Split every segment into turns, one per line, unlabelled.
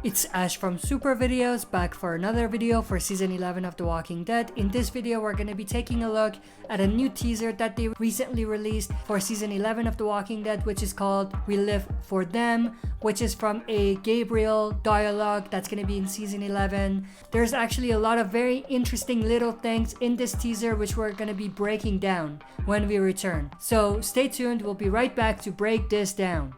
It's Ash from Super Videos, back for another video for Season 11 of The Walking Dead. In this video, we're going to be taking a look at a new teaser that they recently released for Season 11 of The Walking Dead, which is called We Live For Them, which is from a Gabriel dialogue that's going to be in Season 11. There's actually a lot of very interesting little things in this teaser, which we're going to be breaking down when we return. So stay tuned, we'll be right back to break this down.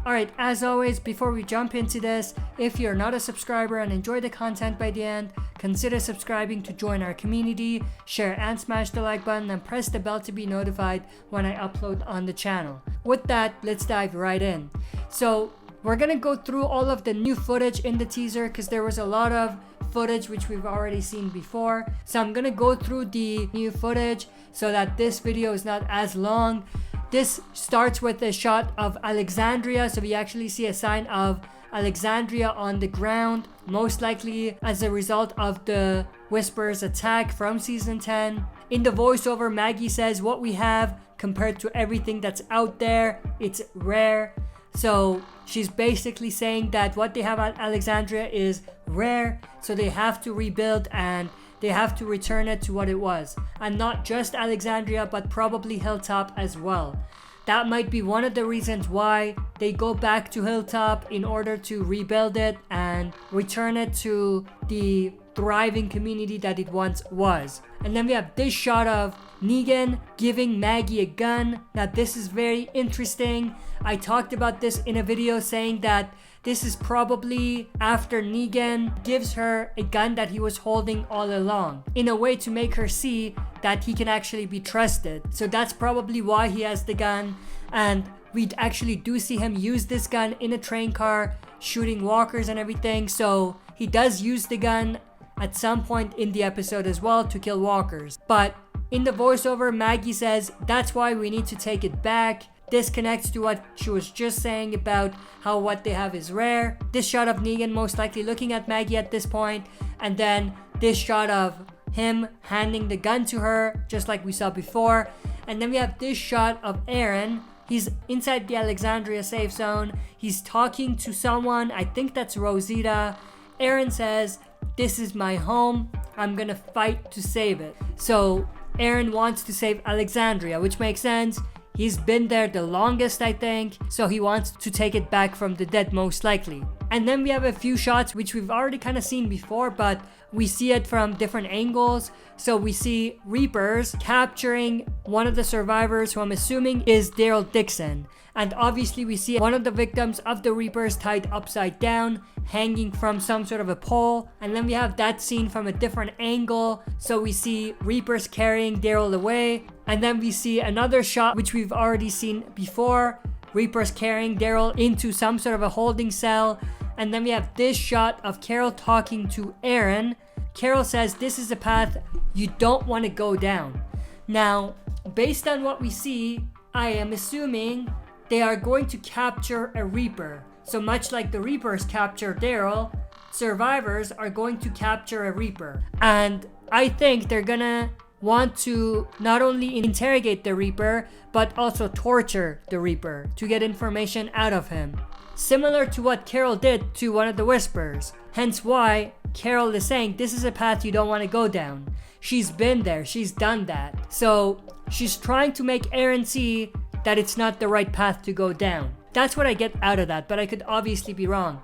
Alright, as always, before we jump into this, if you're not a subscriber and enjoy the content by the end, consider subscribing to join our community, share and smash the like button, and press the bell to be notified when I upload on the channel. With that, let's dive right in. So, we're gonna go through all of the new footage in the teaser because there was a lot of footage which we've already seen before. So I'm gonna go through the new footage so that this video is not as long. This starts with a shot of Alexandria, so we actually see a sign of Alexandria on the ground, most likely as a result of the Whisperers attack from Season 10. In the voiceover, Maggie says what we have compared to everything that's out there, it's rare. So she's basically saying that what they have at Alexandria is rare, so they have to rebuild and they have to return it to what it was. And not just Alexandria, but probably Hilltop as well. That might be one of the reasons why they go back to Hilltop in order to rebuild it and return it to the thriving community that it once was. And then we have this shot of Negan giving Maggie a gun. Now this is very interesting. I talked about this in a video saying that this is probably after Negan gives her a gun that he was holding all along, in a way to make her see that he can actually be trusted. So that's probably why he has the gun, and we actually do see him use this gun in a train car, shooting walkers and everything. So he does use the gun at some point in the episode as well to kill walkers. But in the voiceover, Maggie says that's why we need to take it back. This connects to what she was just saying about how what they have is rare. This shot of Negan most likely looking at Maggie at this point, and then this shot of him handing the gun to her, just like we saw before. And then we have this shot of Aaron. He's inside the Alexandria safe zone. He's talking to someone. I think that's Rosita. Aaron says, "This is my home. I'm gonna fight to save it." So Aaron wants to save Alexandria, which makes sense. He's been there the longest, I think, so he wants to take it back from the dead most likely. And then we have a few shots which we've already kind of seen before, but we see it from different angles. So we see Reapers capturing one of the survivors, who I'm assuming is Daryl Dixon. And obviously we see one of the victims of the Reapers tied upside down, hanging from some sort of a pole. And then we have that scene from a different angle. So we see Reapers carrying Daryl away. And then we see another shot which we've already seen before. Reapers carrying Daryl into some sort of a holding cell. And then we have this shot of Carol talking to Aaron. Carol says this is a path you don't want to go down. Now, based on what we see, I am assuming they are going to capture a Reaper. So much like the Reapers capture Daryl, survivors are going to capture a Reaper. And I think they're gonna want to not only interrogate the Reaper, but also torture the Reaper to get information out of him. Similar to what Carol did to one of the Whisperers. Hence why Carol is saying this is a path you don't want to go down. She's been there, she's done that. So she's trying to make Aaron see that it's not the right path to go down. That's what I get out of that, but I could obviously be wrong.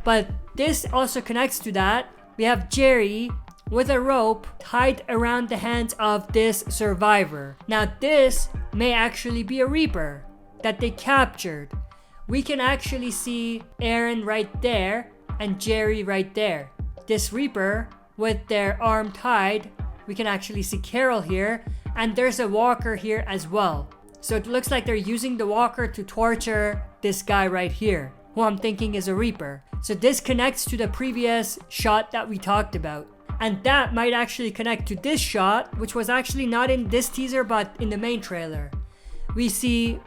But this also connects to that. We have Jerry with a rope tied around the hands of this survivor. Now this may actually be a Reaper that they captured. We can actually see Aaron right there and Jerry right there. This Reaper with their arm tied, we can actually see Carol here, and there's a walker here as well. So it looks like they're using the walker to torture this guy right here, who I'm thinking is a Reaper. So this connects to the previous shot that we talked about. And that might actually connect to this shot, which was actually not in this teaser but in the main trailer. We see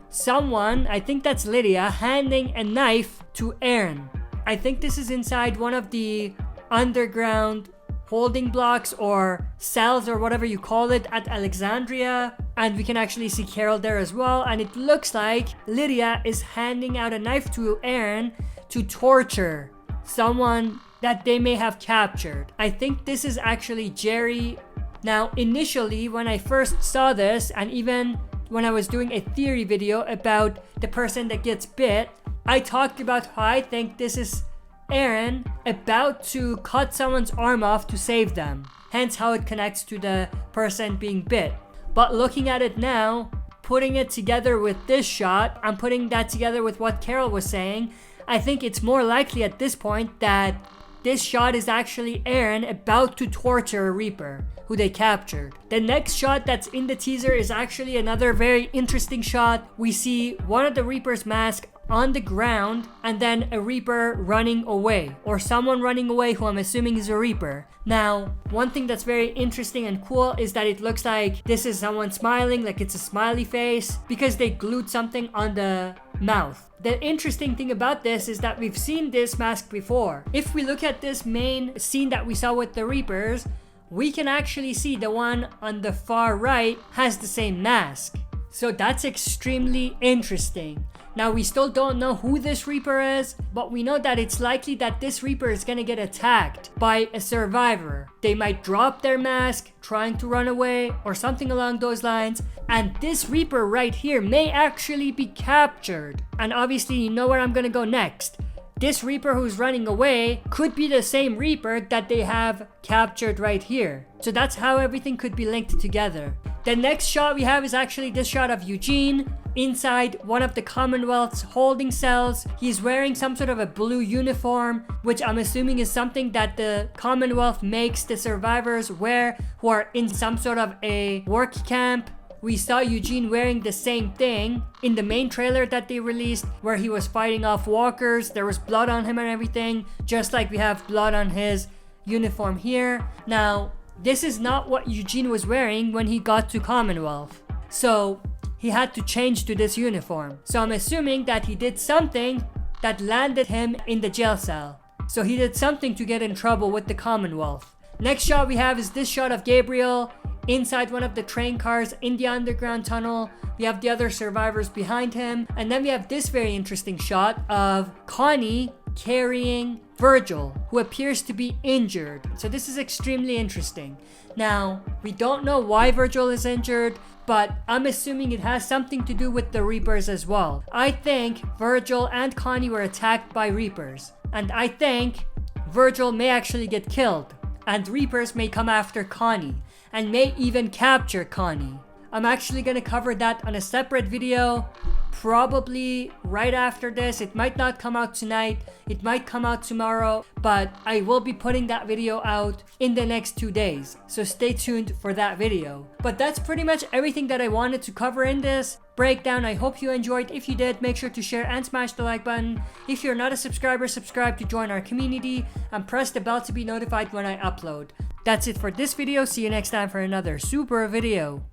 someone, I think that's Lydia, handing a knife to Aaron. I think this is inside one of the underground holding blocks or cells or whatever you call it at Alexandria, and we can actually see Carol there as well. And it looks like Lydia is handing out a knife to Aaron to torture someone that they may have captured. I think this is actually Jerry. Now, initially, when I first saw this, and even when I was doing a theory video about the person that gets bit, I talked about how I think this is Aaron about to cut someone's arm off to save them. Hence how it connects to the person being bit. But looking at it now, putting it together with this shot, and putting that together with what Carol was saying, I think it's more likely at this point that this shot is actually Aaron about to torture a Reaper who they captured. The next shot that's in the teaser is actually another very interesting shot. We see one of the Reaper's masks on the ground and then a Reaper running away, or someone running away who I'm assuming is a Reaper. Now, one thing that's very interesting and cool is that it looks like this is someone smiling, like it's a smiley face, because they glued something on the mouth. The interesting thing about this is that we've seen this mask before. If we look at this main scene that we saw with the Reapers, we can actually see the one on the far right has the same mask. So that's extremely interesting. Now, we still don't know who this Reaper is, but we know that it's likely that this Reaper is gonna get attacked by a survivor. They might drop their mask, trying to run away, or something along those lines, and this Reaper right here may actually be captured. And obviously, you know where I'm gonna go next. This Reaper who's running away could be the same Reaper that they have captured right here. So that's how everything could be linked together. The next shot we have is actually this shot of Eugene inside one of the Commonwealth's holding cells. He's wearing some sort of a blue uniform, which I'm assuming is something that the Commonwealth makes the survivors wear who are in some sort of a work camp. We saw Eugene wearing the same thing in the main trailer that they released, where he was fighting off walkers. There was blood on him and everything, just like we have blood on his uniform here. Now, this is not what Eugene was wearing when he got to Commonwealth. So he had to change to this uniform. So I'm assuming that he did something that landed him in the jail cell. So he did something to get in trouble with the Commonwealth. Next shot we have is this shot of Gabriel inside one of the train cars in the underground tunnel. We have the other survivors behind him. And then we have this very interesting shot of Connie carrying Virgil, who appears to be injured. So this is extremely interesting. Now, we don't know why Virgil is injured, but I'm assuming it has something to do with the Reapers as well. I think Virgil and Connie were attacked by Reapers, and I think Virgil may actually get killed, and Reapers may come after Connie, and may even capture Connie. I'm actually gonna cover that on a separate video, probably right after this. It might not come out tonight, it might come out tomorrow, but I will be putting that video out in the next 2 days, so stay tuned for that video. But that's pretty much everything that I wanted to cover in this breakdown. I hope you enjoyed. If you did, make sure to share and smash the like button. If you're not a subscriber, subscribe to join our community and press the bell to be notified when I upload. That's it for this video. See you next time for another super video.